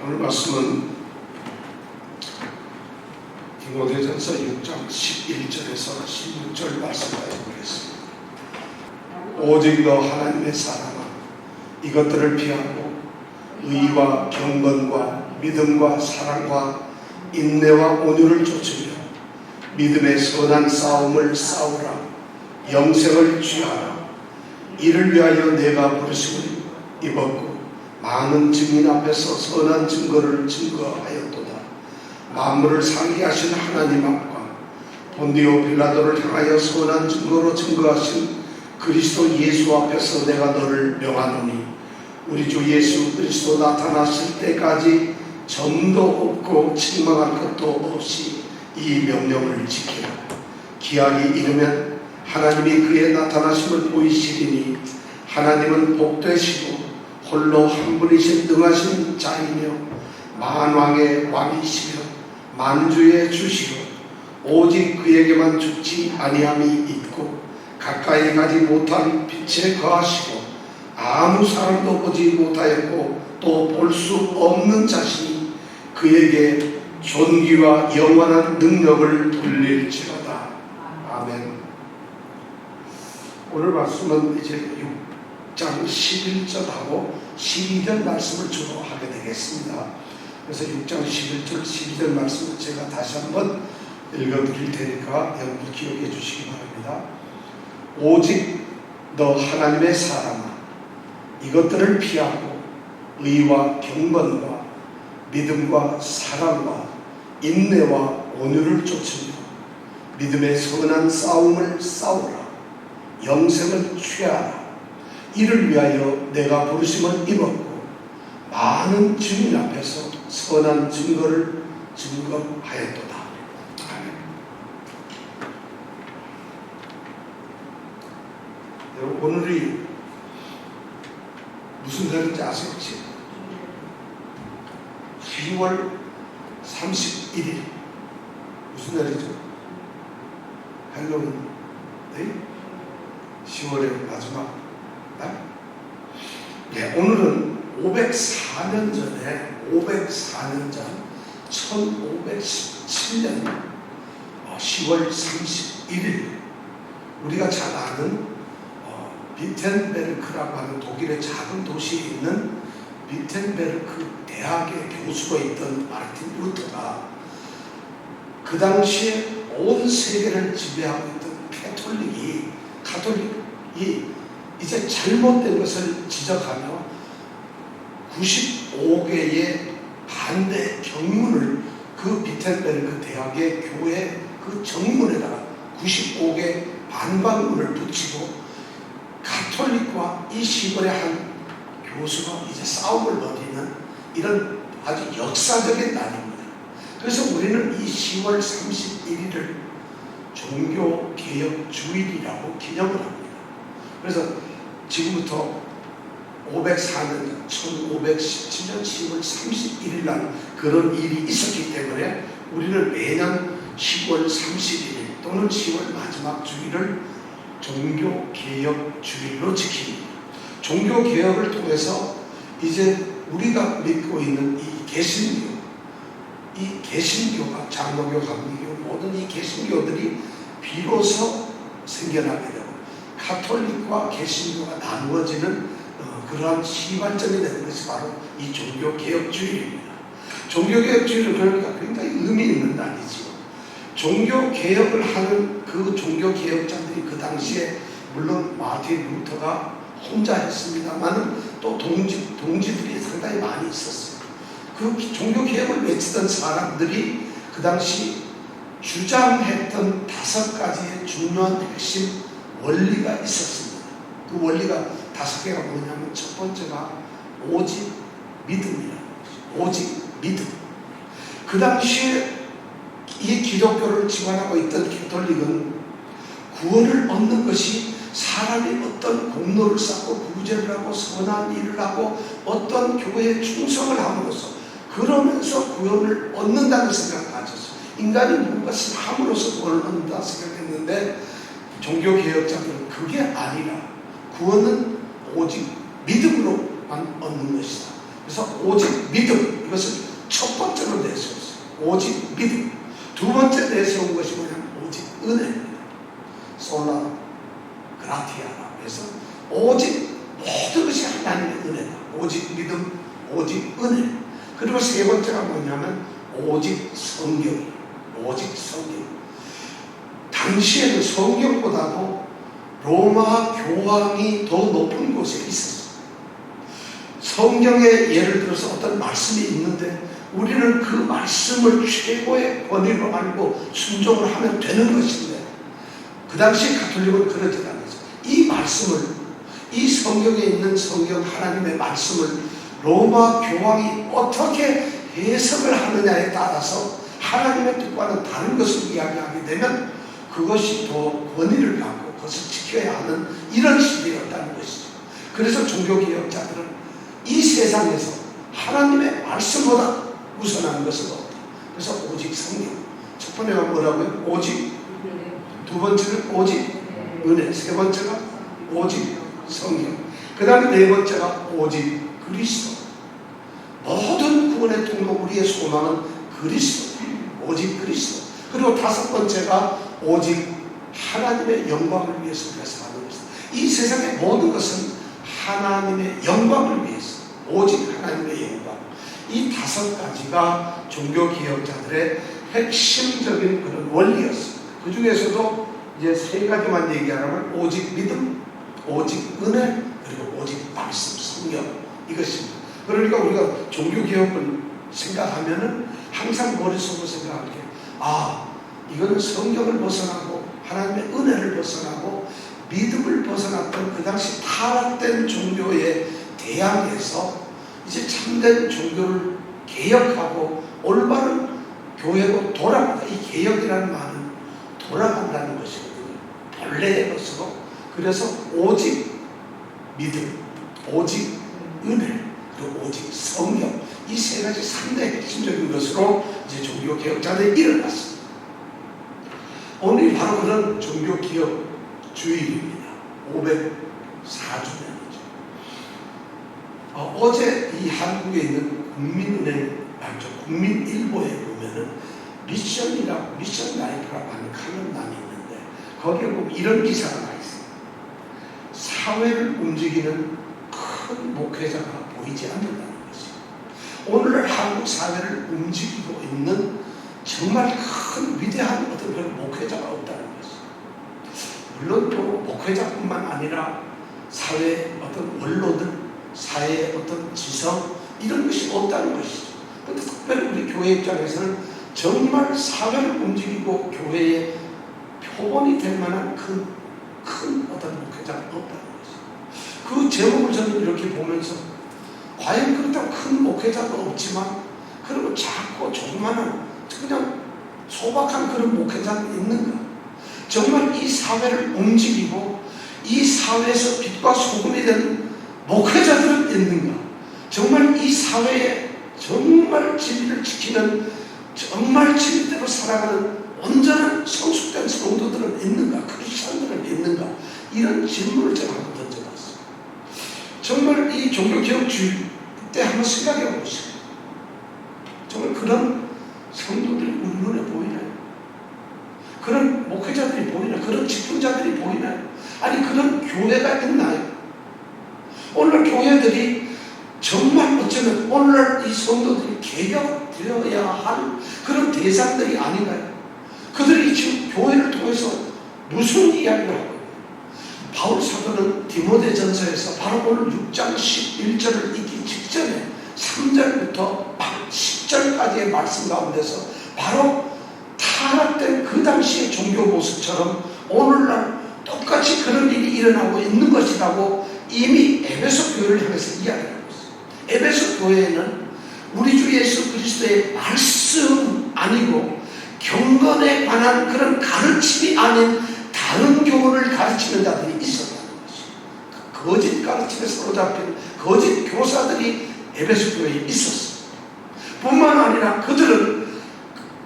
오늘 말씀은 디모데전서 6장 11절에서 16절 말씀까지 보겠습니다. 오직 너 하나님의 사랑아, 이것들을 피하고 의와 경건과 믿음과 사랑과 인내와 온유를 좇으며 믿음의 선한 싸움을 싸우라. 영생을 취하라. 이를 위하여 내가 부르심을 입었고 많은 증인 앞에서 선한 증거를 증거하였도다. 만물을 상기하신 하나님 앞과 본디오 빌라도를 향하여 선한 증거로 증거하신 그리스도 예수 앞에서 내가 너를 명하노니 우리 주 예수 그리스도 나타나실 때까지 점도 없고 책망할 것도 없이 이 명령을 지키라. 기한이 이르면 하나님이 그의 나타나심을 보이시리니 하나님은 복되시고 홀로 한 분이신 능하신 자이며 만왕의 왕이시며 만주의 주시고 오직 그에게만 죽지 아니함이 있고 가까이 가지 못한 빛에 거하시고 아무 사람도 보지 못하였고 또 볼 수 없는 자신이 그에게 존귀와 영원한 능력을 돌릴지로다. 아멘. 오늘 말씀은 이제 6장 11절하고 12절 말씀을 주로 하게 되겠습니다. 그래서 6장 11절 12절 말씀을 제가 다시 한번 읽어드릴 테니까 여러분 기억해 주시기 바랍니다. 오직 너 하나님의 사랑아, 이것들을 피하고 의와 경건과 믿음과 사랑과 인내와 온유를 좇으며 믿음의 선한 싸움을 싸우라. 영생을 취하라. 이를 위하여 내가 부르심을 입었고 많은 증인 앞에서 선한 증거를 증거하였도다. 아멘. 여러분, 오늘이 무슨 날인지 아세요? 10월 31일 무슨 날이죠? 할로윈 네? 10월의 마지막 날? 네, 오늘은 504년 전 1517년 10월 31일 우리가 잘 아는 비텐베르크라고 하는 독일의 작은 도시에 있는 비텐베르크 대학의 교수가 있던 마르틴 루터가 그 당시에 온 세계를 지배하고 있던 가톨릭이 이제 잘못된 것을 지적하며 95개의 반대 경문을 그 비텐베르크 대학의 교회 그 정문에다가 95개 반박문을 붙이고 가톨릭과 이 시골의 한 교수가 이제 싸움을 벌이는 이런 아주 역사적인 날입니다. 그래서 우리는 이 10월 31일을 종교개혁 주일이라고 기념을 합니다. 그래서 지금부터 504년 1517년 10월 31일 날 그런 일이 있었기 때문에 우리는 매년 10월 31일 또는 10월 마지막 주일을 종교개혁 주일로 지킵니다. 종교개혁을 통해서 이제 우리가 믿고 있는 이 개신교가 장로교, 감리교 모든 이 개신교들이 비로소 생겨나게 되고 가톨릭과 개신교가 나누어지는 그러한 시발점이 되는 것이 바로 이 종교개혁주일입니다. 종교개혁주일은 그러니까 굉장히 의미 있는 날이지요. 종교개혁을 하는 그 종교개혁자들이 그 당시에 물론 마틴 루터가 혼자 했습니다만 또 동지들이 상당히 많이 있었어요. 그 종교개혁을 외치던 사람들이 그 당시 주장했던 5가지의 중요한 핵심 원리가 있었습니다. 그 원리가 5개가 뭐냐면 첫 번째가 오직 믿음이라는 것이죠. 오직 믿음. 그 당시에 이 기독교를 지원하고 있던 가톨릭은 구원을 얻는 것이 사람이 어떤 공로를 쌓고 구제를 하고 선한 일을 하고 어떤 교회에 충성을 함으로써 그러면서 구원을 얻는다는 생각을 가졌어요. 인간이 무엇을 함으로써 구원을 얻는다 생각했는데 종교개혁자들은 그게 아니라 구원은 오직 믿음으로만 얻는 것이다. 그래서 오직 믿음, 이것을 첫 번째로 내세웠어요. 오직 믿음. 두 번째 내세운 것이 뭐냐면 오직 은혜입니다. 솔라 그라티아라. 그래서 오직 모든 것이 하나님의 은혜다. 오직 믿음, 오직 은혜. 그리고 세 번째가 뭐냐면 오직 성경. 오직 성경. 당시에는 성경보다도 로마 교황이 더 높은 곳에 있었어요. 성경에 예를 들어서 어떤 말씀이 있는데 우리는 그 말씀을 최고의 권위로 알고 순종을 하면 되는 것인데, 그 당시 가톨릭은 그러지 않았어요. 이 말씀을, 이 성경에 있는 성경 하나님의 말씀을 로마 교황이 어떻게 해석을 하느냐에 따라서 하나님의 뜻과는 다른 것을 이야기하게 되면 그것이 더 권위를 갖고 그것을 지켜야 하는 이런 시대였다는 것이죠. 그래서 종교개혁자들은 이 세상에서 하나님의 말씀보다 우선하는 것은 없다. 그래서 오직 성경. 첫 번째가 뭐라고요? 오직. 두 번째는 오직 은혜. 세 번째가 오직 성경. 그 다음에 네 번째가 오직 그리스도. 모든 구원의 통로, 우리의 소망은 그리스도. 오직 그리스도. 그리고 다섯 번째가 오직 하나님의 영광을 위해서 우리가 사는 것이다. 이 세상의 모든 것은 하나님의 영광을 위해서, 오직 하나님의 영광. 이 다섯 가지가 종교개혁자들의 핵심적인 그런 원리였어요. 그 중에서도 이제 세 가지만 얘기하라면 오직 믿음, 오직 은혜, 그리고 오직 말씀, 성경, 이것입니다. 그러니까 우리가 종교개혁을 생각하면은 항상 머릿속으로 생각할 게, 이거는 성경을 벗어나고 하나님의 은혜를 벗어나고 믿음을 벗어났던 그 당시 타락된 종교에 대항해서 이제 참된 종교를 개혁하고 올바른 교회로 돌아간다. 이 개혁이라는 말은 돌아간다는 것이거든요. 본래의 것으로. 그래서 오직 믿음, 오직 은혜, 그리고 오직 성경, 이 세 가지 3대 핵심적인 것으로 이제 종교개혁자들이 일어났습니다. 오늘이 바로 그런 종교개혁 주일입니다. 504주년이죠. 어제 이 한국에 있는 국민일보에 보면은 미션 라이프라고 하는 칼럼남이 있는데 거기에 보면 이런 기사가 나 있어요. 사회를 움직이는 큰 목회자가 보이지 않는다는 것이에요. 오늘 한국 사회를 움직이고 있는 정말 큰 위대한 어떤 그런 목회자가 없다는 것이에요. 물론 또 목회자뿐만 아니라 사회의 어떤 원로들, 사회의 어떤 지성, 이런 것이 없다는 것이죠. 그런데 특별히 우리 교회 입장에서는 정말 사회를 움직이고 교회의 표본이 될 만한 큰 어떤 목회자가 없다는 것이죠. 그 제목을 저는 이렇게 보면서 과연 그렇다고 큰 목회자도 없지만 그리고 작고 조그마한 그냥 소박한 그런 목회자는 있는가? 정말 이 사회를 움직이고 이 사회에서 빛과 소금이 되는 목회자들은 있는가? 정말 이 사회에 정말 진리를 지키는, 정말 진리대로 살아가는 온전한 성숙된 성도들은 있는가? 크리스찬들은 있는가? 이런 질문을 제가 한번 던져봤어요. 정말 이 종교개혁주의 때 한번 생각해 보세요. 정말 그런 성도들이 우리 눈에 보이나요? 그런 목회자들이 보이나요? 그런 직분자들이 보이나요? 아니 그런 교회가 있나요? 오늘 교회들이 정말 어쩌면 오늘날 이 성도들이 개혁되어야 할 그런 대상들이 아닌가요? 그들이 지금 교회를 통해서 무슨 이야기를 하고 있나요? 바울 사도는 디모데전서에서 바로 오늘 6장 11절을 읽기 직전에 3절부터 10절까지의 말씀 가운데서 바로 타락된 그 당시의 종교 모습처럼 오늘날 똑같이 그런 일이 일어나고 있는 것이라고 이미 에베소 교회를 향해서 이야기하고 있어요. 에베소 교회에는 우리 주 예수 그리스도의 말씀 아니고 경건에 관한 그런 가르침이 아닌 다른 교훈을 가르치는 자들이 있었다는 것이에요. 거짓 가르침에 사로잡힌 거짓 교사들이 에베소 교회에 있었어요. 뿐만 아니라 그들은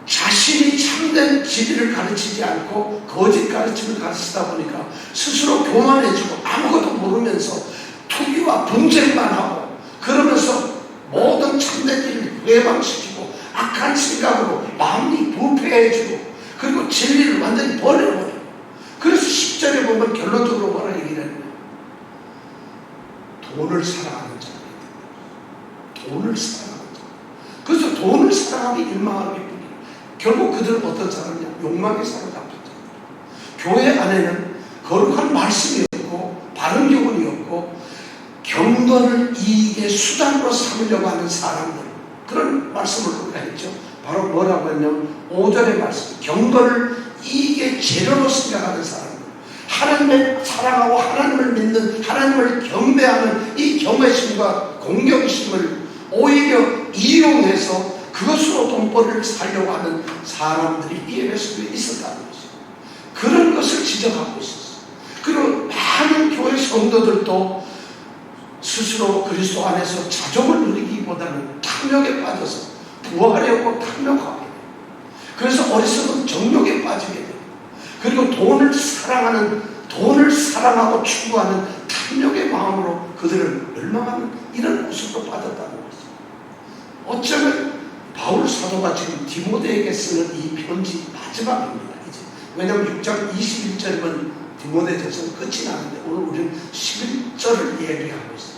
자신이 참된 진리를 가르치지 않고 거짓 가르침을 가르치다 보니까 스스로 교만해지고 아무것도 모르면서 투기와 분쟁만 하고 그러면서 모든 참된 일을 회방시키고 악한 생각으로 마음이 부패해지고 그리고 진리를 완전히 버려버려요. 그래서 10절에 보면 결론적으로 뭐라 얘기를 하냐면 돈을 사랑하는 자가 있다. 돈을 사랑하는 자. 그래서 돈을 사랑하기 일망하기 뿐이에요. 결국 그들은 어떤 사람이냐? 욕망에 사로잡힌 자들. 교회 안에는 거룩한 말씀이 없고 바른 교훈이 없고 경건을 이익의 수단으로 삼으려고 하는 사람들, 그런 말씀을 우리가 했죠. 바로 뭐라고 했냐면 5절의 말씀, 경건을 이익의 재료로 생각하는 사람들, 하나님을 사랑하고 하나님을 믿는, 하나님을 경배하는 이 경외심과 공경심을 오히려 이용해서 그것으로 돈벌이를 살려고 하는 사람들이 이 에베소에 있었다는 것이죠. 그런 것을 지적하고 있었어요. 그리고 많은 교회 성도들도 스스로 그리스도 안에서 자족을 누리기보다는 탐욕에 빠져서 부하려고 탐욕하게 돼요. 그래서 어리석은 정욕에 빠지게 돼요. 그리고 돈을 사랑하고 추구하는 탐욕의 마음으로 그들을 멸망하는 이런 모습으로 빠졌다는 거죠. 어쩌면 바울 사도가 지금 디모데에게 쓰는 이 편지 마지막입니다. 이제. 왜냐하면 6장 21절이면 디모데전서는 끝이 나는데 오늘 우리는 11절을 얘기하고 있어요.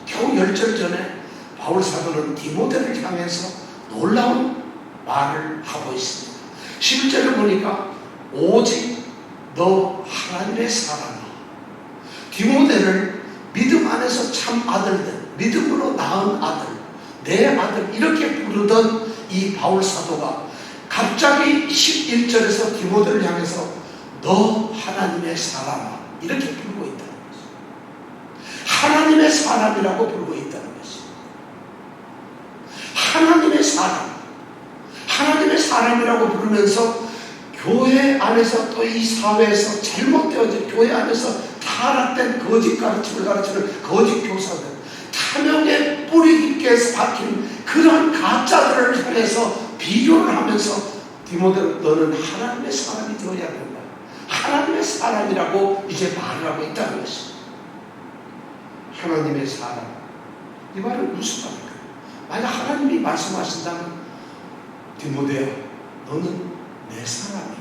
겨우 10절 전에 바울 사도는 디모데를 향해서 놀라운 말을 하고 있습니다. 11절을 보니까 오직 너 하나님의 사람아, 디모데를 믿음 안에서 참 아들들, 믿음으로 낳은 아들, 내 아들 이렇게 부르던 이 바울 사도가 갑자기 11절에서 디모데를 향해서 너 하나님의 사람아 이렇게 부르고 있다는 것이죠. 하나님의 사람이라고 부르고 있다는 것이죠. 하나님의 사람, 하나님의 사람이라고 부르면서 교회 안에서 또 이 사회에서 잘못되어진 교회 안에서 타락된 거짓 가르침을 가르치는 거짓 교사들, 탐욕에 뿌리 깊게 박힌 그런 가짜들을 향해서 비교를 하면서 디모데 너는 하나님의 사람이 되어야 된다. 하나님의 사람이라고 이제 말을 하고 있다는 것입니다. 하나님의 사람. 이 말은 무슨 말일까요? 만약 하나님이 말씀하신다면 디모데야 너는 내 사람이다.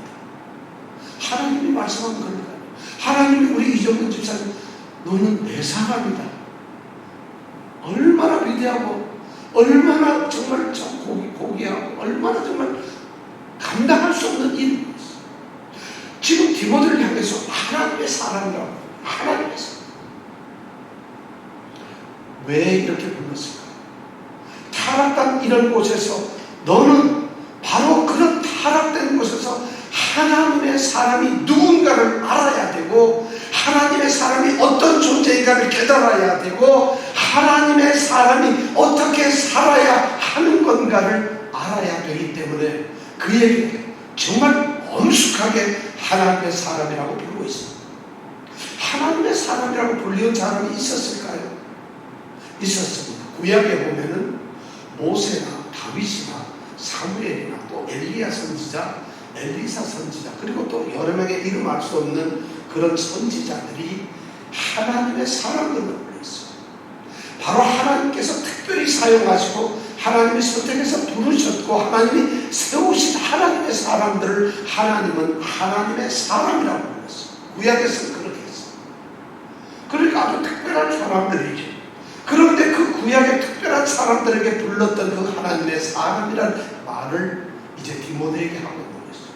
하나님이 말씀하면 그럴까요? 하나님이 우리 이정근 집사님 너는 내 사람이다. 얼마나 위대하고 얼마나 정말 고귀하고 얼마나 정말 감당할 수 없는 일입니다. 지금 디모데를 향해서 하나님의 사람이라고, 하나님의 사람. 왜 이렇게 불렀을까요? 타락한 이런 곳에서 너는 바로 그런 타락된 곳에서 하나님의 사람이 누군가를 알아야 되고 하나님의 사람이 어떤 존재인가를 깨달아야 되고 하나님의 사람이 어떻게 살아야 하는 건가를 알아야 되기 때문에 그에게 정말 엄숙하게 하나님의 사람이라고 부르고 있습니다. 하나님의 사람이라고 불리는 사람이 있었을까요? 있었습니다. 구약에 보면은 모세나 다윗이나 사무엘이나 또 엘리야 선지자, 엘리사 선지자, 그리고 또 여러 명의 이름 알 수 없는 그런 선지자들이 하나님의 사람들로 불렸어요. 바로 하나님께서 특별히 사용하시고 하나님이 선택해서 부르셨고 하나님이 세우신 하나님의 사람들을 하나님은 하나님의 사람이라고 불렀어요. 구약에서는 그렇게 했어요. 그러니까 아주 특별한 사람들이죠. 그런데 그 구약의 특별한 사람들에게 불렀던 그 하나님의 사람이라는 말을 이제 디모데에게 하고 있는 것이죠.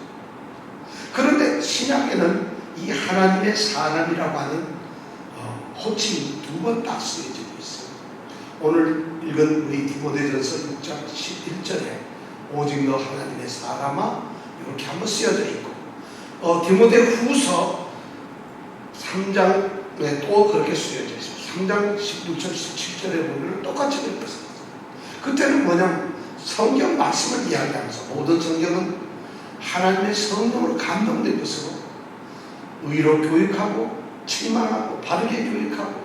그런데 신약에는 이 하나님의 사람이라고 하는 호칭이 두 번 딱 쓰여지고 있어요. 오늘 읽은 우리 디모데전서 6장 11절에 오직 너 하나님의 사람아 이렇게 한번 쓰여져 있고 디모데 후서 3장에 또 그렇게 쓰여져 있어요. 3장 16절 17절에 보면 똑같이 읽었어요. 그때는 뭐냐면 성경 말씀을 이야기하면서 모든 성경은 하나님의 성령으로 감동된 것으로 의로 교육하고 책망하고 바르게 교육하고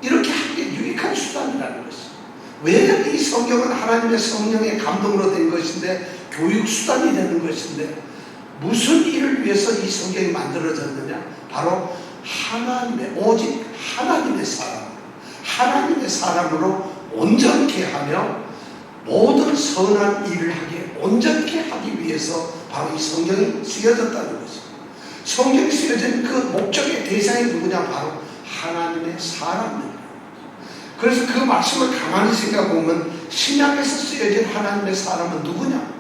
이렇게 하기에 유익한 수단이라는 것이죠. 왜 이 성경은 하나님의 성령의 감동으로 된 것인데 교육 수단이 되는 것인데 무슨 일을 위해서 이 성경이 만들어졌느냐? 바로 하나님의 오직 하나님의 사람, 하나님의 사람으로 온전케 하며 모든 선한 일을 하게 온전케 하기 위해서 바로 이 성경이 쓰여졌다는 거죠. 성경이 쓰여진 그 목적의 대상이 누구냐? 바로 하나님의 사람들. 그래서 그 말씀을 가만히 생각해 보면 신약에서 쓰여진 하나님의 사람은 누구냐?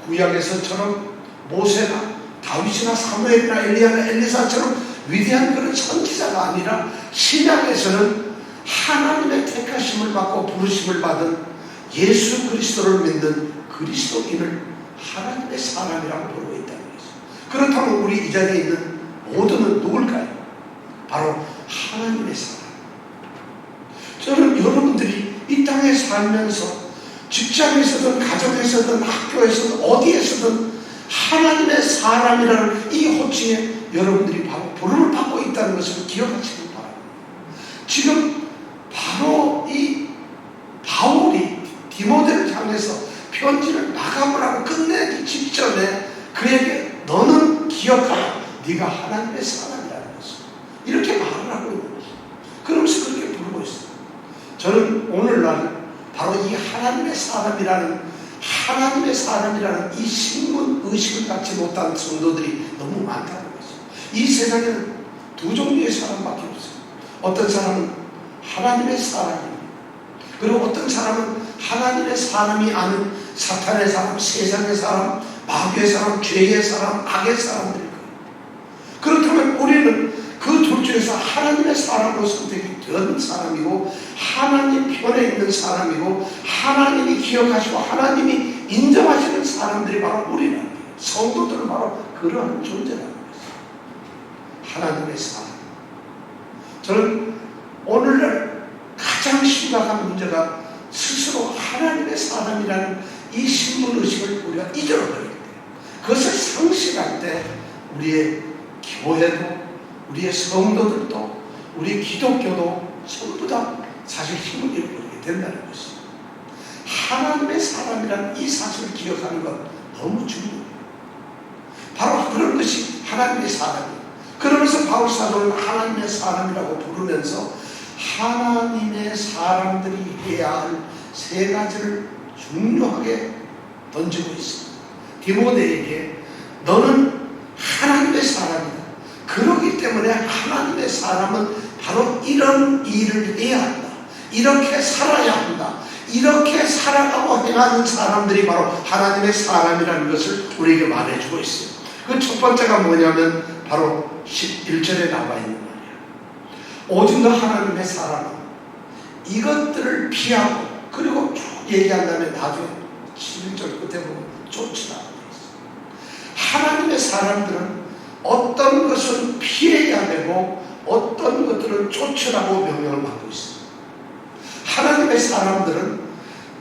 구약에서처럼 모세나 다윗이나 사무엘이나 엘리야나 엘리사처럼 위대한 그런 선지자가 아니라 신약에서는 하나님의 택하심을 받고 부르심을 받은 예수 그리스도를 믿는 그리스도인을 하나님의 사람이라고 부르고 있다는 거죠. 그렇다면 우리 이 자리에 있는 모두는 누굴까요? 바로 하나님의 사람. 저는 여러분들이 이 땅에 살면서 직장에서든 가정에서든 학교에서든 어디에서든 하나님의 사람이라는 이 호칭에 여러분들이 바로 부름을 받고 있다는 것을 기억하시기 바랍니다. 지금 바로 이 바울이 디모데를 향해서 편지를 마감을 하고 끝내기 직전에 그에게 너는 기억하라. 네가 하나님의 사람이라는 것을 이렇게 말을 하고 있는 것이죠. 그러면서 그렇게 부르고 있어요. 저는 오늘날 바로 이 하나님의 사람이라는 이 신분 의식을 갖지 못한 성도들이 너무 많다는 거죠. 이 세상에는 두 종류의 사람밖에 없어요. 어떤 사람은 하나님의 사람입니다. 그리고 어떤 사람은 하나님의 사람이 아닌 사탄의 사람, 세상의 사람, 마귀의 사람, 죄의 사람, 악의 사람들일 거예요. 그렇다면 우리는 그 둘 중에서 하나님의 사람으로 선택이 된 사람이고 하나님 편에 있는 사람이고 하나님이 기억하시고 하나님이 인정하시는 사람들이 바로 우리라는 거예요. 성도들은 바로 그러한 존재라는 거죠. 하나님의 사람. 저는 오늘날 가장 심각한 문제가 스스로 하나님의 사람이라는 이 신분의식을 우리가 잊어버릴 때, 그것을 상실할 때 우리의 교회도 우리의 성도들도 우리 기독교도 전부 다 사실 힘을 잃어버리게 된다는 것입니다. 하나님의 사람이라는 이 사실을 기억하는 건 너무 중요해요. 바로 그런 것이 하나님의 사람이에요. 그러면서 바울 사도는 하나님의 사람이라고 부르면서 하나님의 사람들이 해야 할 세 가지를 중요하게 던지고 있습니다. 디모데에게 너는 하나님의 사람이다. 그렇기 때문에 하나님의 사람은 바로 이런 일을 해야 한다. 이렇게 살아야 한다. 이렇게 살아가고 행하는 사람들이 바로 하나님의 사람이라는 것을 우리에게 말해주고 있어요. 그 첫 번째가 뭐냐면 바로 11절에 나와 있는 말이에요. 오직 너 하나님의 사람은 이것들을 피하고, 그리고 쭉 얘기한 다음에 나중에 11절 끝에 보면 쫓으라. 하나님의 사람들은 어떤 것은 피해야 되고 어떤 것들은 쫓으라고 명령을 받고 있습니다. 하나님의 사람들은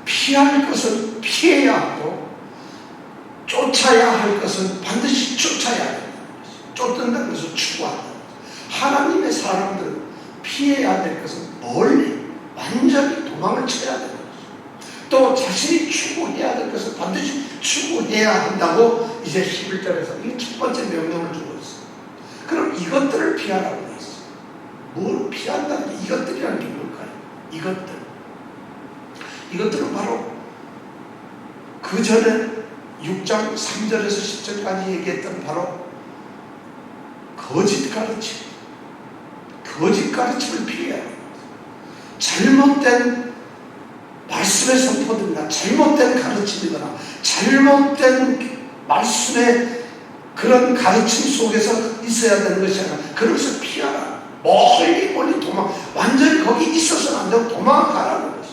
피할 것은 피해야 하고 쫓아야 할 것은 반드시 쫓아야 한다는 것이죠. 쫓는다는 것을 추구한다는 것이죠. 하나님의 사람들은 피해야 될 것은 멀리 완전히 도망을 쳐야 되는 것이죠. 또 자신이 추구해야 될 것을 반드시 추구해야 한다고 이제 11절에서 이게 첫 번째 명령을 주고 있어요. 그럼 이것들을 피하라고 되어 있어요. 뭘 피한다는 게, 이것들이라는 게 뭘까요? 이것들은 바로 그 전에 6장 3절에서 10절까지 얘기했던 바로 거짓 가르침을 피해야 합니다. 잘못된 말씀의 선포들이나 잘못된 가르침이거나 잘못된 말씀의 그런 가르침 속에서 있어야 되는 것이 아니라 그것을 피하라. 멀리 완전히 거기 있어서는 안 되고 도망가라는 것이.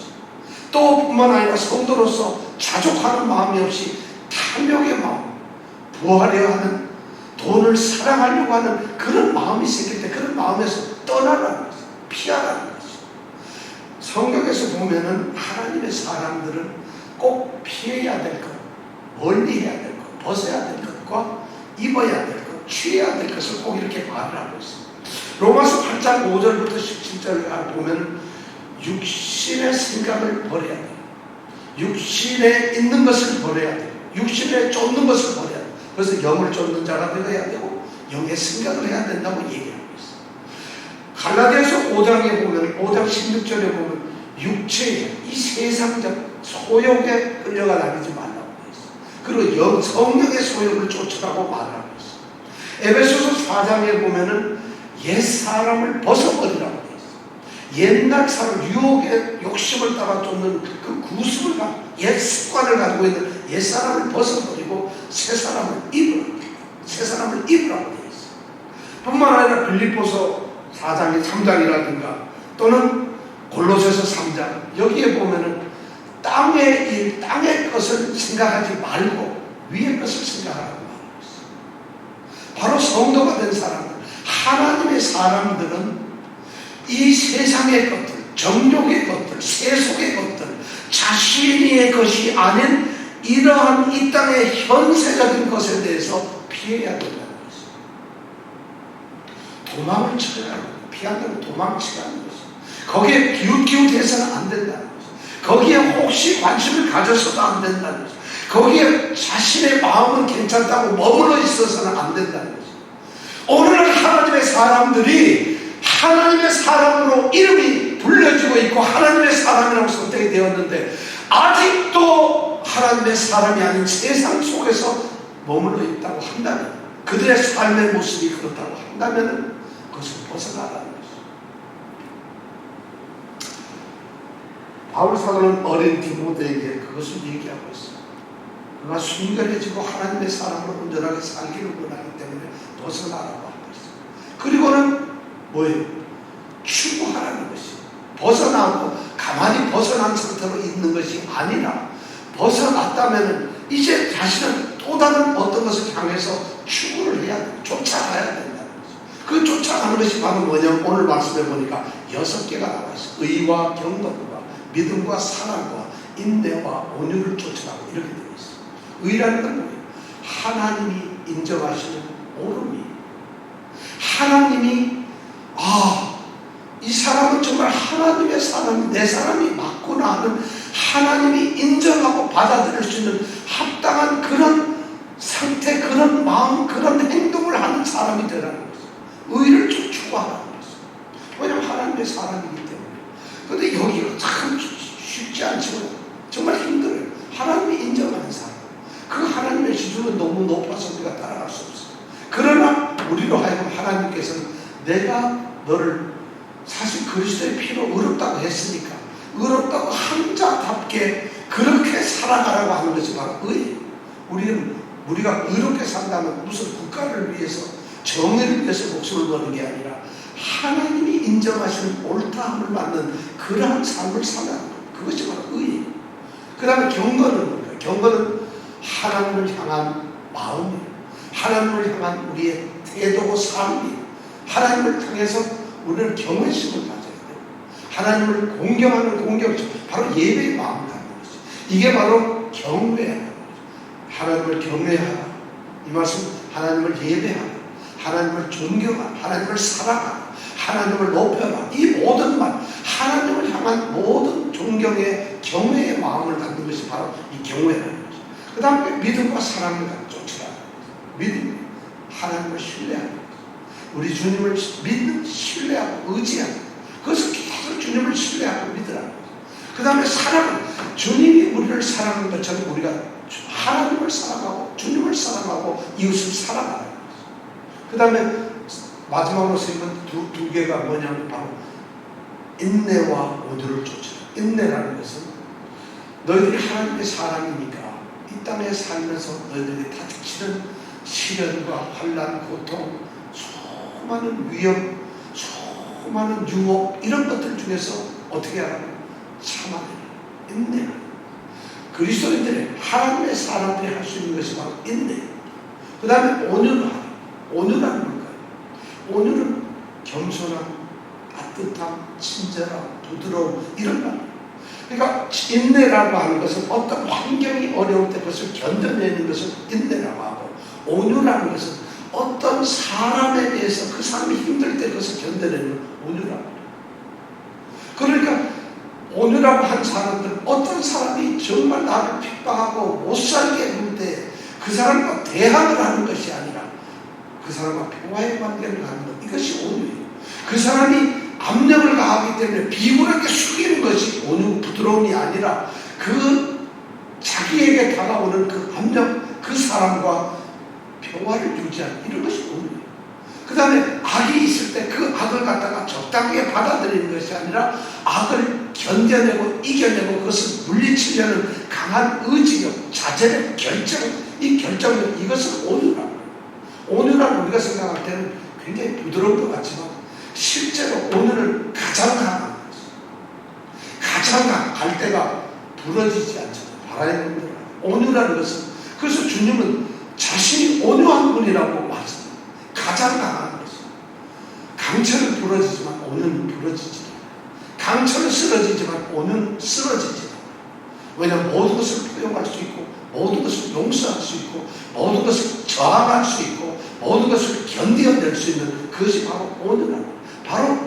또 뿐만 아니라 성도로서 자족하는 마음이 없이 탐욕의 마음, 부하려 하는, 돈을 사랑하려고 하는 그런 마음이 생길 때 그런 마음에서 떠나라는 것이, 피하라는 것이. 성경에서 보면은 하나님의 사람들은 꼭 피해야 될 것, 멀리 해야 될 것, 벗어야 될 것과 입어야 될 것, 취해야 될 것을 꼭 이렇게 말을 하고 있습니다. 로마서 8장 5절부터 17절을 보면 육신의 생각을 버려야 돼요. 육신에 있는 것을 버려야 돼요. 육신에 쫓는 것을 버려야 돼요. 그래서 영을 쫓는 자가 되어야 되고 영의 생각을 해야 된다고 얘기하고 있어요. 갈라디아서 5장에 보면, 5장 16절에 보면 육체의 이 세상적 소욕에 끌려가 다니지 말라고 되어 있어요. 그리고 성령의 소욕을 쫓으라고 말하고 있어요. 에베소서 4장에 보면은 옛사람을 벗어버리라고 되어 있어요. 옛날 사람, 유혹의 욕심을 따라 쫓는 그 구습을 가지고 옛 습관을 가지고 있는 옛사람을 벗어버리고 새사람을 입으라고 되어 있어요. 뿐만 아니라 빌립보서 4장의 3장이라든가 또는 골로새서 3장 여기에 보면은 땅의 일, 땅의 것을 생각하지 말고 위의 것을 생각하라고 말하고 있어요. 바로 성도가 된 사람들, 하나님의 사람들은 이 세상의 것들, 정욕의 것들, 세속의 것들, 자신의 것이 아닌 이러한 이 땅의 현세적인 것에 대해서 피해야 된다는 것이죠. 도망을 쳐야 하고 피한다고 도망치라는 것이죠. 거기에 기웃기웃해서는 안 된다는 것이죠. 거기에 혹시 관심을 가져서도 안 된다는 것이죠. 거기에 자신의 마음은 괜찮다고 머물러 있어서는 안 된다는 것이죠. 오늘날 하나님의 사람들이 하나님의 사람으로 이름이 불려지고 있고 하나님의 사람이라고 선택이 되었는데 아직도 하나님의 사람이 아닌 세상 속에서 머물러 있다고 한다면, 그들의 삶의 모습이 그렇다고 한다면 그것을 벗어나라는 것이죠. 바울 사도는 어린 디모데에게 그것을 얘기하고 있어요. 그가 순결해지고 하나님의 사람으로 온전하게 살기를 원하기 때문에 벗어나라고 하고 있어요. 그리고는 뭐예요? 추구하라는 것이에요. 벗어나고 가만히 벗어난 상태로 있는 것이 아니라 벗어났다면 이제 자신은 또 다른 어떤 것을 향해서 추구를 해야 돼요. 쫓아가야 된다는 거죠. 그 쫓아가는 것이 바로 뭐냐면 오늘 말씀해 보니까 6개가 나와 있어요. 의와 경건과 믿음과 사랑과 인내와 온유를 쫓아가고 이렇게 되어 있어요. 의라는 건 뭐예요? 하나님이 인정하시는 옳음이, 하나님이 이 사람은 정말 하나님의 사람이, 내 사람이 맞구나 하는 하나님이 인정하고 받아들일 수 있는 합당한 그런 상태, 그런 마음, 그런 행동을 하는 사람이 되라는 거죠. 의를 좀 추구하라는 거죠. 왜냐하면 하나님의 사람이기 때문에. 그런데 여기가 참 쉽지 않지만 정말 힘들어요. 하나님이 인정하는 사람. 그 하나님의 기준은 너무 높아서 우리가 따라갈 수 없어요. 그러나 우리로 하여금 하나님께서는 내가 너를 사실 그리스도의 피로 의롭다고 했으니까 의롭다고 한자답게 그렇게 살아가라고 하는 것이 바로 의예요. 우리가 의롭게 산다면 무슨 국가를 위해서 정의를 위해서 목숨을 거는 게 아니라 하나님이 인정하시는 옳다함을 받는 그러한 삶을 살아가는 거예요. 그것이 바로 의예요. 그 다음에 경건은 뭔가요? 경건은 하나님을 향한 마음이에요. 하나님을 향한 우리의 태도고 삶이에요. 하나님을 통해서 우리는 경외심을 가져야 돼요. 하나님을 공경하는 공경심, 바로 예배의 마음을 갖는 것이죠. 이게 바로 경외하는 거죠. 하나님을 경외하라. 이 말씀 하나님을 예배하라. 하나님을 존경하라. 하나님을 사랑하라. 하나님을 높여라. 이 모든 말, 하나님을 향한 모든 존경의 경외의 마음을 갖는 것이 바로 이 경외라는 거죠. 그 다음에 믿음과 사랑을 쫓으라. 믿음, 하나님을 신뢰하는 거죠. 우리 주님을 믿는, 신뢰하고 의지하는, 그것을 계속 주님을 신뢰하고 믿으라는 거죠. 그 다음에 사랑은 주님이 우리를 사랑하는 것처럼 우리가 하나님을 사랑하고 주님을 사랑하고 이웃을 사랑하는 거죠. 그 다음에 마지막으로 쓰이는 두 개가 뭐냐면 바로 인내와 온유를 쫓으라. 인내라는 것은 너희들이 하나님의 사람이니까 이 땅에 살면서 너희들이 닥치는 시련과 환난, 고통, 수많은 위험, 수많은 유혹 이런 것들 중에서 어떻게 하라고? 참아내라. 인내라. 그리스도인들의 하나님의 사람들이 할 수 있는 것이 바로 인내. 그 다음에 온유를 하라. 온유라는 뭘까요? 온유는 겸손함, 따뜻함, 친절함, 부드러움 이런 말. 그러니까 인내라고 하는 것은 어떤 환경이 어려울 때 그것을 견뎌내는 것을 인내라고 하고, 온유라는 것은 어떤 사람에 대해서 그 사람이 힘들 때 그것을 견뎌내는 온유라고 해요. 그러니까 온유라고 한 사람들은 어떤 사람이 정말 나를 핍박하고 못 살게 할 때 그 사람과 대항을 하는 것이 아니라 그 사람과 평화의 관계를 갖는 것, 이것이 온유예요. 그 사람이 압력을 가하기 때문에 비굴하게 숙이는 것이 온유 부드러움이 아니라 그 자기에게 다가오는 그 압력, 그 사람과 평화를 유지하는 이런 것이 온유예요. 그 다음에 악이 있을 때 그 악을 갖다가 적당하게 받아들이는 것이 아니라 악을 견뎌내고 이겨내고 그것을 물리치려는 강한 의지력, 자제력, 결정, 이 결정력, 이것을 온유라고 해요. 온유라는 우리가 생각할 때는 굉장히 부드러운 것 같지만 실제로 온유는 가장 강한 것이죠. 가장 강할 때가 부러지지 않잖아요. 바라는 분들 온유라는 것은, 그래서 주님은 자신이 온유한 분이라고 말씀합니다. 가장 강한 것이죠. 강철은 부러지지만 온유는 부러지지 않아요. 강철은 쓰러지지만 온유는 쓰러지지 않아요. 왜냐하면 모든 것을 포용할 수 있고 모든 것을 용서할 수 있고 모든 것을 저항할 수 있고 모든 것을 견뎌낼 수 있는 그것이 바로 온유라는 거예요. 바로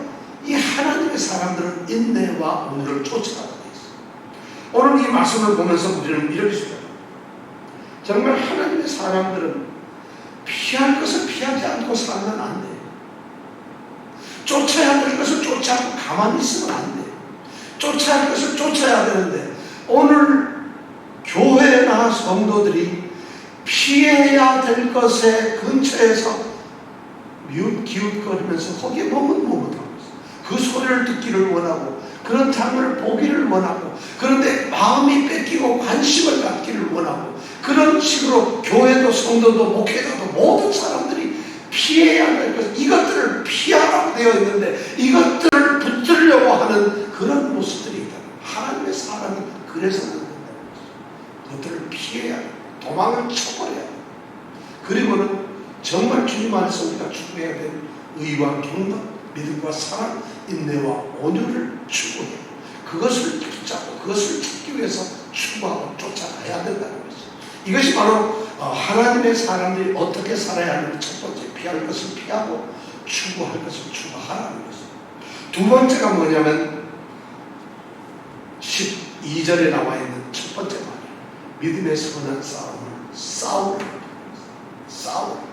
이 하나님의 사람들은 인내와 온유를 쫓아가고 있어요. 오늘 이 말씀을 보면서 우리는 이렇게 생각합니다. 정말 하나님의 사람들은 피할 것을 피하지 않고 살면 안 돼요. 쫓아야 될 것을 쫓아하고 가만히 있으면 안 돼요. 쫓아야 할 것을 쫓아야 되는데 오늘 교회나 성도들이 피해야 될 것에 근처에서 기웃거리면서 거기에 머뭇머뭇하고 있어요. 그 소리를 듣기를 원하고 그런 장면을 보기를 원하고 그런데 마음이 뺏기고 관심을 갖기를 원하고 그런 식으로 교회도 성도도 목회자도 모든 사람들이 피해야 될 것, 이것들을 피하라고 되어 있는데 이것들을 붙들려고 하는 그런 모습들이 있다. 하나님의 사람이 그래서는 안 된다는 것이죠. 그것들을 피해야 돼. 도망을 쳐버려야 돼. 그리고는 정말 주님 안에서 우리가 추구해야 될 의와 경건, 믿음과 사랑, 인내와 온유를 추구해요. 그것을 붙잡고 그것을 찾기 위해서 추구하고 쫓아가야 된다는 것이죠. 이것이 바로 하나님의 사람들이 어떻게 살아야 하는 첫 번째, 피할 것을 피하고 추구할 것을 추구하라는 것이죠. 두 번째가 뭐냐면 12절에 나와 있는 첫 번째 말이에요. 믿음의 선한 싸움을 싸우라.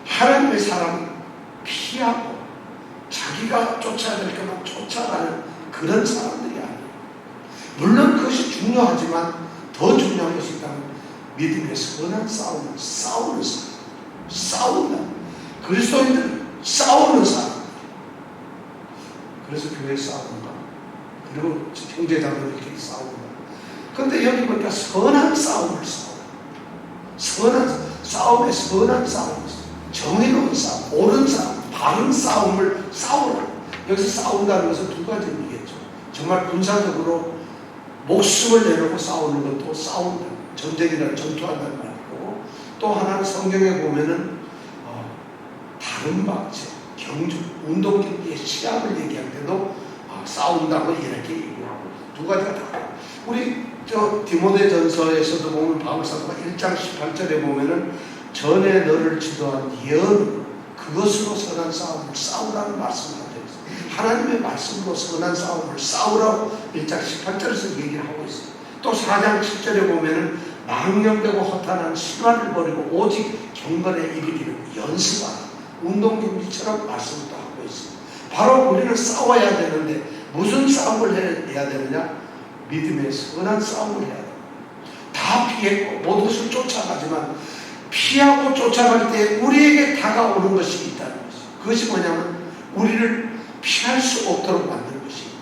하나님의 사람은 피하고 자기가 쫓아야 될 것만 쫓아가는 그런 사람들이 아니에요. 물론 그것이 중요하지만 더 중요한 것이 있다면 믿음의 선한 싸움을 싸우는 사람, 싸운다. 그리스도인들은 싸우는 사람. 그래서 교회 싸우는가? 그리고 형제자매들끼리 싸우는가? 그런데 여기 보니까 선한 싸움을 싸워. 선한 싸움에 선한 싸움이 있어요. 정의로운 싸움, 옳은 싸움, 바른 싸움을 싸우라. 여기서 싸운다는 것은 두 가지 의미겠죠. 정말 군사적으로 목숨을 내놓고 싸우는 것도 싸운다. 전쟁이나 전투한다는 말이고, 또 하나는 성경에 보면은 다른 박제, 경주, 운동경기의 시합을 얘기할 때도 싸운다고 이렇게 얘기하고 두 가지가 다. 우리 디모데전서에서도 보면 바울사도가 1장 18절에 보면은 전에 너를 지도한 예언 그것으로 선한 싸움을 싸우라는 말씀을 하고 있어요. 하나님의 말씀으로 선한 싸움을 싸우라고 1장 18절에서 얘기를 하고 있어요. 또 4장 7절에 보면은 망령되고 허탄한 신화를 버리고 오직 경건에 이르기를 연습하라. 운동경기처럼 말씀을 또 하고 있어요. 바로 우리는 싸워야 되는데 무슨 싸움을 해야 되느냐? 믿음의 선한 싸움을 해야 돼요. 다 피했고 모든 것을 쫓아가지만 피하고 쫓아갈 때 우리에게 다가오는 것이 있다는 것이죠. 그것이 뭐냐면 우리를 피할 수 없도록 만드는 것이 있고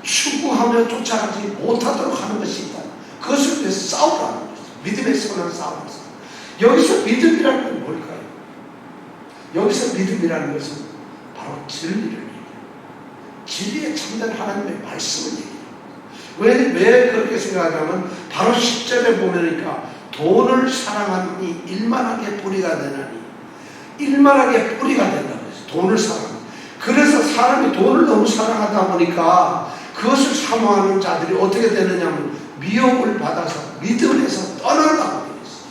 추구하며 쫓아가지 못하도록 하는 것이 있다. 그것을 위해서 싸우라는 것이죠. 믿음의 선한 싸움을 싸워. 여기서 믿음이라는 건 뭘까요? 여기서 믿음이라는 것은 바로 진리를 얘기해요. 진리에 참된 하나님의 말씀을 얘기해요. 왜 그렇게 생각하냐면 바로 10절에 보면니까 돈을 사랑하니 일만하게 뿌리가 되나니 일만하게 뿌리가 된다고 했어요. 돈을 사랑하니. 그래서 사람이 돈을 너무 사랑하다 보니까 그것을 사모하는 자들이 어떻게 되느냐면 미혹을 받아서 믿음에서 떠나려고 되어 있어요.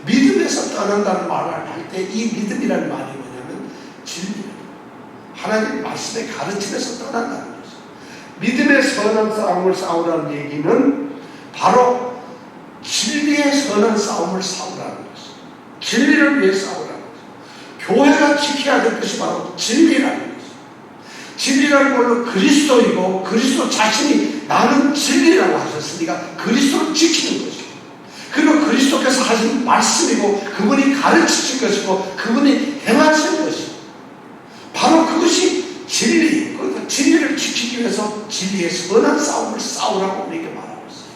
믿음에서 떠난다는 말을 할 때 이 믿음이라는 말이 뭐냐면 진리, 하나님 말씀의 가르침에서 떠난다는 거죠. 믿음의 선한 싸움을 싸우라는 얘기는 바로 진리의 선한 싸움을 싸우라는 것이죠. 진리를 위해 싸우라는 것이죠. 교회가 지켜야 될 것이 바로 진리라는 것이죠. 진리라는 걸로 그리스도이고 그리스도 자신이 나는 진리라고 하셨으니까 그리스도를 지키는 것이고, 그리고 그리스도께서 하신 말씀이고 그분이 가르치신 것이고 그분이 행하신 것이고, 바로 그것이 진리. 그러니까 진리를 지키기 위해서 진리의 선한 싸움을 싸우라고 우리에게 말하고 있어요.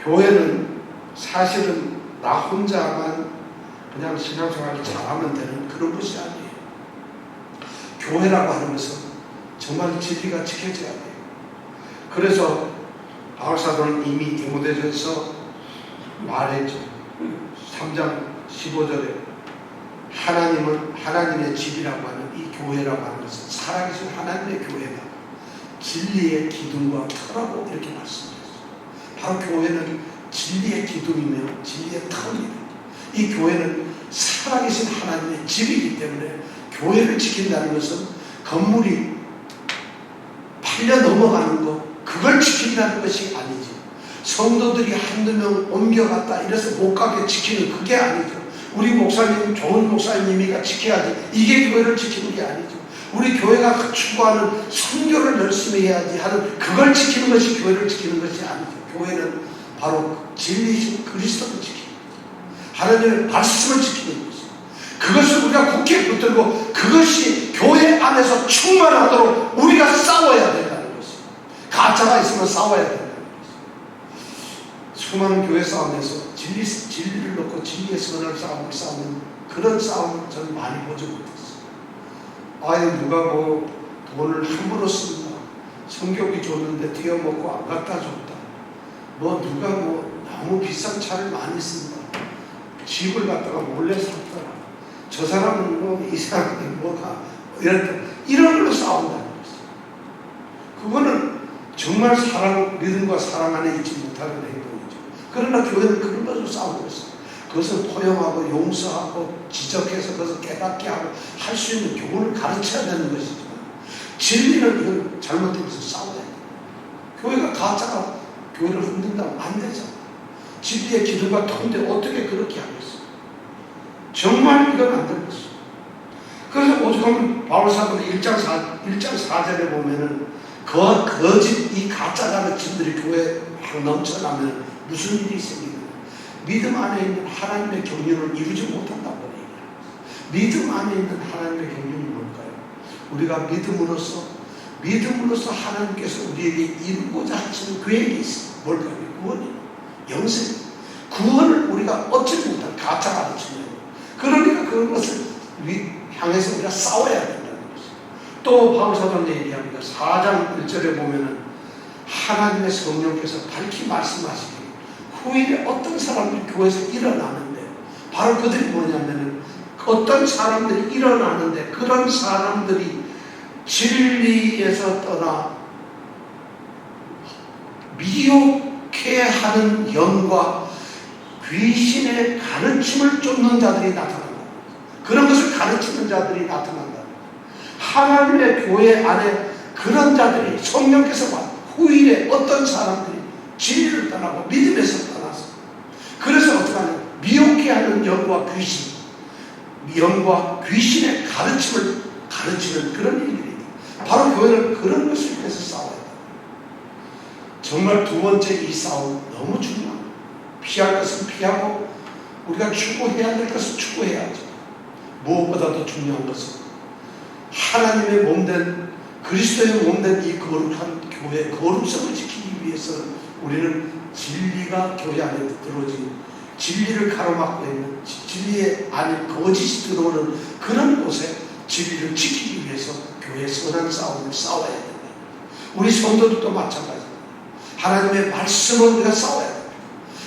교회는 사실은 나 혼자만 그냥 신앙생활을 잘하면 되는 그런 것이 아니에요. 교회라고 하는 것은 정말 진리가 지켜져야 돼요. 그래서 바울사도는 이미 디모데전서 말했죠. 3장 15절에 하나님은 하나님의 집이라고 하는 이 교회라고 하는 것은 살아계신 하나님의 교회다, 진리의 기둥과 터라고 이렇게 말씀드렸어요. 바로 교회는 진리의 기둥이며 진리의 터입니다. 이 교회는 살아계신 하나님의 집이기 때문에 교회를 지킨다는 것은 건물이 팔려 넘어가는 것, 그걸 지킨다는 것이 아니지. 성도들이 한두 명 옮겨갔다 이래서 못 가게 지키는 그게 아니죠. 우리 목사님, 좋은 목사님이가 지켜야지, 이게 교회를 지키는 게 아니죠. 우리 교회가 추구하는 선교를 열심히 해야지 하는 그걸 지키는 것이 교회를 지키는 것이 아니죠. 교회는 바로 진리이신 그리스도를 지키는 거죠. 하나님의 말씀을 지키는 거죠. 그것을 우리가 굳게 붙들고 그것이 교회 안에서 충만하도록 우리가 싸워야 된다는 것이죠. 가짜가 있으면 싸워야 된다는 것이죠. 수많은 교회 싸움에서 진리를 놓고 진리의 선을 싸우는 그런 싸움을 저는 많이 보지 못했어요. 아유, 누가 뭐 돈을 함부로 쓴다, 성격이 좋은데 띄어먹고 안 갖다 줬다, 뭐 누가 뭐 너무 비싼 차를 많이 쓴다, 집을 갖다가 몰래 샀더라, 저 사람은 뭐 이상하게 뭐가 이런 걸로 싸운다는 것이죠. 그거는 정말 믿음과 사랑 안에 있지 못하는 행동이죠. 그러나 교회는 그런 것으로 싸우고 있어요. 그것을 포용하고 용서하고 지적해서 그것을 깨닫게 하고 할 수 있는 교훈을 가르쳐야 되는 것이지만, 진리는 이건 잘못되면서 싸워야 돼요. 교회가 가짜가 교회를 흔든다면 안 되잖아요. 진리의 기둥과 터인데 어떻게 그렇게 하겠어요? 정말 이건 안 될 것이죠. 그래서 오죽하면 바울사도는 1장 4절에 보면은 거짓 이 가짜 가르침들이 교회에 막 넘쳐나면 무슨 일이 생기냐, 믿음 안에 있는 하나님의 경륜을 이루지 못한다고 얘기합니다. 믿음 안에 있는 하나님의 경륜이 뭘까요? 우리가 믿음으로써 하나님께서 우리에게 이루고자 하시는 계획이 있어요. 뭘까요? 구원이에요. 영생. 구원을 우리가 얻지 못한 가짜 가르침이에요. 그러니까 그것을 향해서 우리가 싸워야 된다는 것이죠. 또 바울사도는 얘기합니다. 4장 1절에 보면은 하나님의 성령께서 밝히 말씀하시기를 후일에 어떤 사람들이 교회에서 일어나는데, 바로 그들이 뭐냐면은 어떤 사람들이 일어나는데, 그런 사람들이 진리에서 떠나 미혹해 하는 영과 귀신의 가르침을 쫓는 자들이 나타난다. 그런 것을 가르치는 자들이 나타난다. 하나님의 교회 안에 그런 자들이, 성령께서 후일에 어떤 사람들이 진리를 떠나고 믿음에서 떠나서, 그래서 어떻게 하냐, 미혹해 하는 영과 귀신의 가르침을 가르치는 그런 일들이, 바로 교회는 그런 것을 위해서 싸워야 돼요. 정말 두 번째, 이 싸움 너무 중요합니다. 피할 것은 피하고 우리가 추구해야 될 것은 추구해야죠. 무엇보다도 중요한 것은 하나님의 몸된, 그리스도의 몸된 이 거룩한 교회, 거룩성을 지키기 위해서 우리는 진리가 교회 안에 들어오지, 진리를 가로막고 있는, 진리의 안에 거짓이 들어오는 그런 곳에 진리를 지키기 위해서 교회의 선한 싸움을 싸워야 된다. 우리 성도들도 마찬가지입니다. 하나님의 말씀을 우리가 싸워야 됩니다.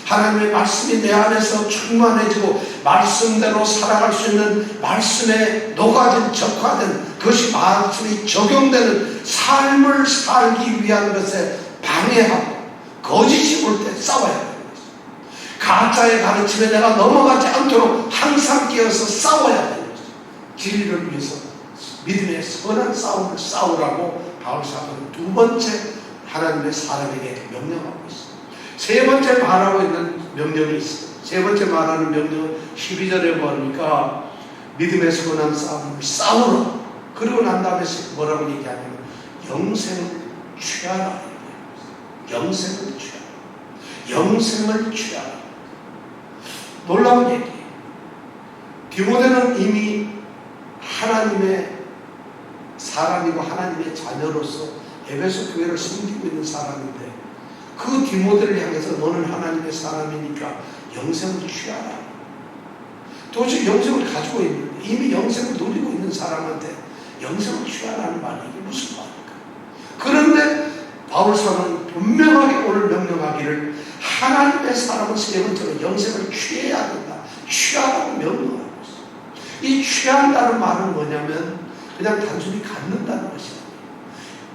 하나님의 말씀이 내 안에서 충만해지고 말씀대로 살아갈 수 있는, 말씀에 녹아진, 적화된, 그것이 말씀이 적용되는 삶을 살기 위한 것에 방해하고 거짓이 올 때 싸워야 되는 것입니다. 가짜의 가르침에 내가 넘어가지 않도록 항상 깨어서 싸워야 되는 것입니다. 진리를 위해서 믿음의 선한 싸움을 싸우라고 바울사도는 두 번째 하나님의 사람에게 명령하고 있습니다. 세 번째 말하고 있는 명령이 있습니다. 세 번째 말하는 명령은 12절에 보니까 믿음의 선한 싸움을 싸우라, 그러고 난 다음에 뭐라고 얘기하냐면 영생을 취하라. 영생을 취하라. 영생을 취하라. 놀라운 얘기예요. 디모데는 이미 하나님의 사람이고 하나님의 자녀로서 에베소 교회를 섬기고 있는 사람인데 그 디모데를 향해서 너는 하나님의 사람이니까 영생을 취하라. 도저히 영생을 가지고 있는데 이미 영생을 누리고 있는 사람한테 영생을 취하라는 말이 이게 무슨 말일까? 그런데 바울사는 분명하게 오늘 명령하기를 하나님의 사람은 세 번째로 영생을 취해야 된다. 취하라고 명령하고 있어요. 이 취한다는 말은 뭐냐면 그냥 단순히 갖는다는 것이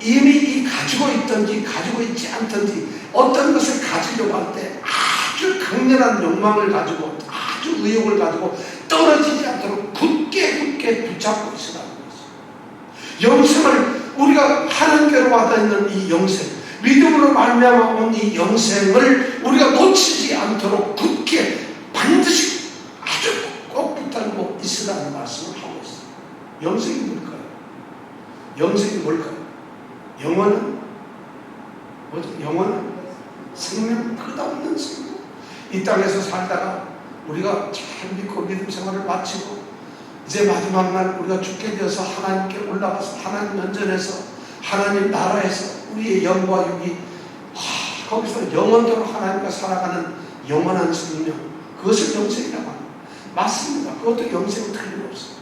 아니에요. 이미 이 가지고 있든지 가지고 있지 않든지 어떤 것을 가지려고 할 때 아주 강렬한 욕망을 가지고 아주 의욕을 가지고 떨어지지 않도록 굳게 붙잡고 있으라는 것이죠. 영생을 우리가 하나님께로 와닿는 이 영생, 믿음으로 말미암아 온 이 영생을 우리가 놓치지 않도록 굳게 반드시 아주 꼭 붙들고 있으라는 말씀을 하고 있어요. 영생이 뭘까요? 영생이 뭘까요? 영원은 뭐죠? 영원은 생명, 끝없는 생명. 이 땅에서 살다가 우리가 잘 믿고 믿음 생활을 마치고 이제 마지막 날 우리가 죽게 되어서 하나님께 올라가서 하나님 면전에서 하나님 나라에서 우리의 영과 육이 거기서 영원토록 하나님과 살아가는 영원한 생명, 그것을 영생이라고 합니다. 맞습니다. 그것도 영생은 틀림없어요.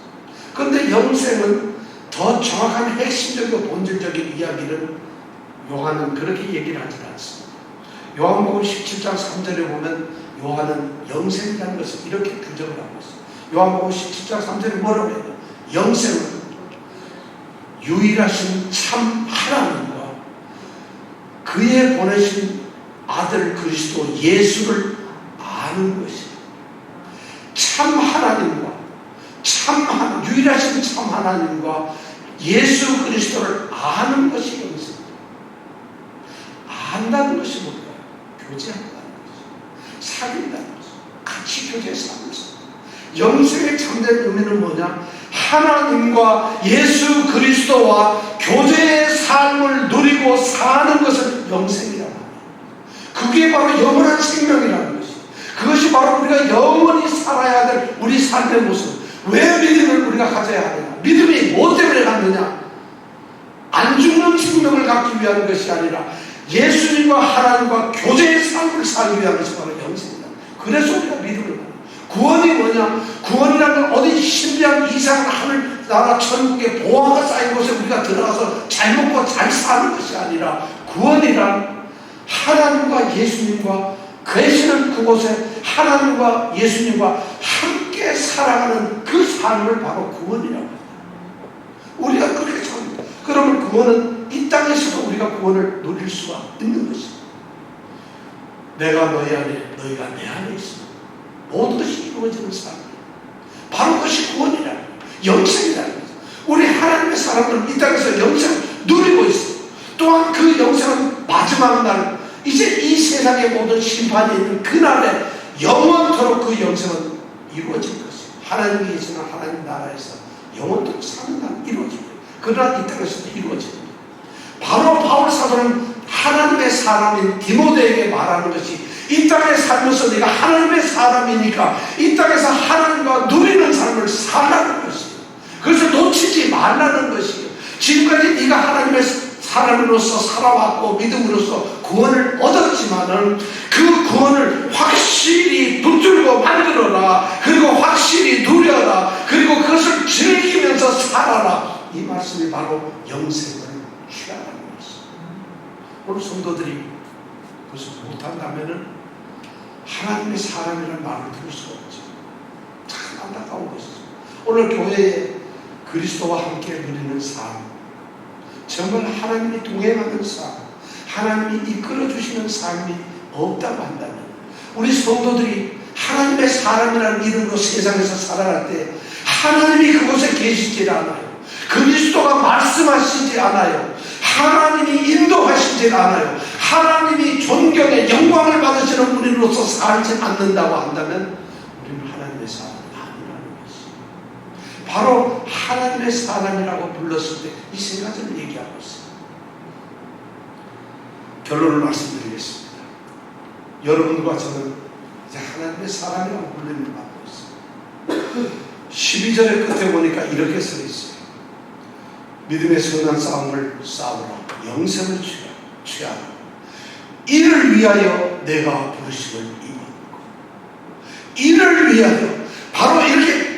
그런데 영생은 더 정확한 핵심적이고 본질적인 이야기를 요한은 그렇게 얘기를 하지 않습니다. 요한복음 17장 3절에 보면 요한은 영생이라는 것을 이렇게 규정을 하고 있어요. 요한복음 17장 3절에 뭐라고 해요? 영생은 유일하신 참 하나님과 그의 보내신 아들 그리스도 예수를 아는 것이에요. 참 하나님과 유일하신 참 하나님과 예수 그리스도를 아는 것이 영생입니다. 안다는 것이 뭘까요? 교제한다는 것이죠. 사귄다는 것이죠. 같이 교제해서 사는 것이죠. 영생의 참된 의미는 뭐냐? 하나님과 예수 그리스도와 교제의 삶을 누리고 사는 것을 영생이라고 합니다. 그게 바로 영원한 생명이라는 것이죠. 그것이 바로 우리가 영원히 살아야 될 우리 삶의 모습. 왜 믿음을 우리가 가져야 하느냐? 믿음이 뭐 때문에 갖느냐? 안 죽는 생명을 갖기 위한 것이 아니라 예수님과 하나님과 교제의 삶을 살기 위한 것이 바로 영생이다. 그래서 우리가 믿음을 갖는 구원이 뭐냐? 구원이라는 건 어디 신비한 이상한 하늘 나라 천국의 보화가 쌓인 곳에 우리가 들어가서 잘 먹고 잘 사는 것이 아니라 구원이란 하나님과 예수님과 계시는 그곳에 하나님과 예수님과 함께 살아가는 그 삶을 바로 구원이라고 합니다. 우리가 그렇게 삽니다. 그러면 구원은 이 땅에서도 우리가 구원을 누릴 수가 있는 것입니다. 내가 너희 안에, 너희가 내 안에 있습니다. 모든 것이 이루어지는 삶이에요. 바로 그것이 구원이라는 거예요. 영생이라는 거죠. 우리 하나님의 사람들은 이 땅에서 영생을 누리고 있어요. 또한 그 영생은 마지막 날, 이제 이 세상의 모든 심판이 있는 그날에 영원토록 그 영생은 이루어질 것이에요. 하나님이 계시는 하나님 나라에서 영원토록 사는 날 이루어질 거예요. 그러나 이 땅에서도 이루어집니다. 바로 바울 사도는 하나님의 사람인 디모데에게 말하는 것이 이 땅에 살면서 네가 하나님의 사람이니까 이 땅에서 하나님과 누리는 삶을 살라는 것이에요. 그것을 놓치지 말라는 것이에요. 지금까지 네가 하나님의 사람으로서 살아왔고 믿음으로써 구원을 얻었지만은 그 구원을 확실히 붙들고 만들어라. 그리고 확실히 누려라. 그리고 그것을 즐기면서 살아라. 이 말씀이 바로 영생을 취하라는 것입니다. 오늘 성도들이 그것을 못한다면은 하나님의 사람이라는 말을 들을 수가 없죠. 참 안타까운 것이죠. 오늘 교회에 그리스도와 함께 누리는 삶, 정말 하나님이 동행하는 삶, 하나님이 이끌어주시는 삶이 없다고 한다면 우리 성도들이 하나님의 사람이라는 이름으로 세상에서 살아갈 때 하나님이 그곳에 계시지 않아요. 그리스도가 말씀하시지 않아요. 하나님이 인도하시지 않아요. 하나님이 존경의 영광을 받으시는 우리로서 살지 않는다고 한다면 우리는 하나님의 사람이 아니라는 것이 바로 하나님의 사람이라고 불렀을 때 이 세 가지를 얘기하고 있어요. 결론을 말씀드리겠습니다. 여러분과 저는 이제 하나님의 사람이라고 불림을 받고 있어요. 12절의 끝에 보니까 이렇게 써 있어요. 믿음의 선한 싸움을 싸우라. 영생을 취하라. 이를 위하여 내가 부르심을 입었고, 이를 위하여 바로 이렇게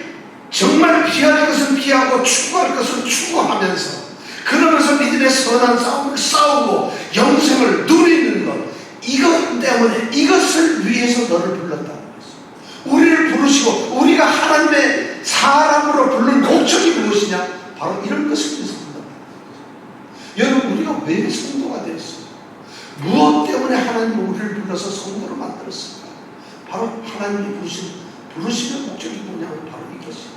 정말 피할 것은 피하고 추구할 것은 추구하면서 그러면서 믿음의 선한 싸움을 싸우고 영생을 누리는 것, 이것 때문에 이것을 위해서 너를 불렀다는 것이죠. 우리를 부르시고 우리가 하나님의 사람으로 부른 목적이 무엇이냐? 바로 이런 것을 위해서 불렀다는 거죠. 여러분, 우리가 왜 성도가 되었어요? 무엇 때문에 하나님은 우리를 불러서 성도로 만들었을까? 바로 하나님이 부르시는 목적이 뭐냐면 바로 이것이에요.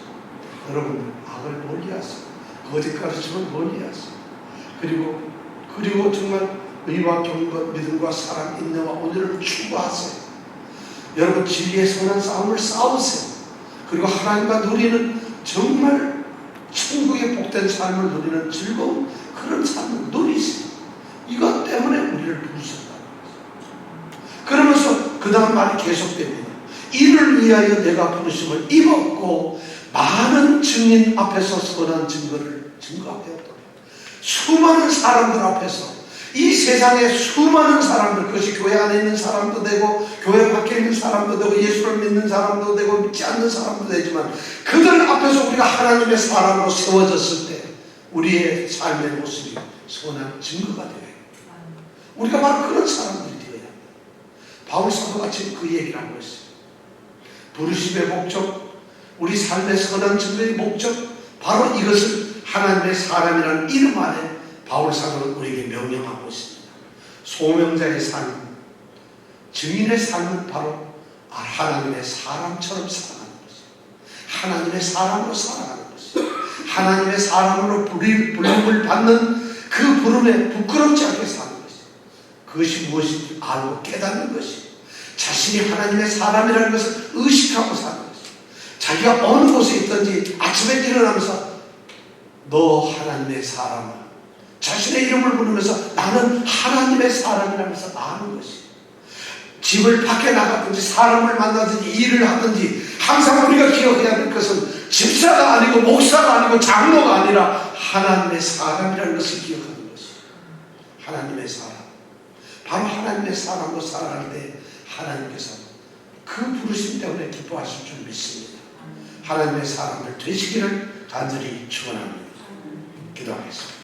여러분, 악을 멀리하세요. 거짓 가르침을 멀리하세요. 그리고 정말 의와 경건, 믿음과 사랑, 인내와 온유를 추구하세요. 여러분, 진리의 선한 싸움을 싸우세요. 그리고 하나님과 누리는 정말 천국의 복된 삶을 누리는 즐거운 그런 삶을 누리세요. 이것 때문에 우리를 부르셨다는 거죠. 그러면서 그 다음 말이 계속됩니다. 이를 위하여 내가 부르심을 입었고 많은 증인 앞에서 선한 증거를 증거하게 했다. 수많은 사람들 앞에서, 이 세상에 수많은 사람들, 그것이 교회 안에 있는 사람도 되고 교회 밖에 있는 사람도 되고 예수를 믿는 사람도 되고 믿지 않는 사람도 되지만 그들 앞에서 우리가 하나님의 사람으로 세워졌을 때 우리의 삶의 모습이 선한 증거가 되어야 합니다. 우리가 바로 그런 사람들이 되어야 합니다. 바울 사도가 지금 그 얘기를 하고 있어요. 부르심의 목적, 우리 삶의 선한 증거의 목적, 바로 이것을 하나님의 사람이라는 이름 안에 바울 사도는 우리에게 명령하고 있습니다. 소명자의 삶, 증인의 삶은 바로 하나님의 사람처럼 살아가는 것이에요. 하나님의 사람으로 살아가는 것이에요. 하나님의 사람으로 부름을 받는 그 부름에 부끄럽지 않게 사는 것이에요. 그것이 무엇인지 알고 깨닫는 것이에요. 자신이 하나님의 사람이라는 것을 의식하고 사는 것이에요. 자기가 어느 곳에 있든지 아침에 일어나면서 너 하나님의 사람아, 자신의 이름을 부르면서 나는 하나님의 사람이라면서 아는 것이에요. 집을 밖에 나갔든지 사람을 만나든지 일을 하든지 항상 우리가 기억해야 될 것은 집사가 아니고 목사가 아니고 장로가 아니라 하나님의 사람이라는 것을 기억하는 것이에요. 하나님의 사람, 바로 하나님의 사람으로 살아갈 때 하나님께서 그 부르심 때문에 기뻐하실 줄 믿습니다. 하나님의 사람들 되시기를 간절히 축원합니다. 기도하겠습니다.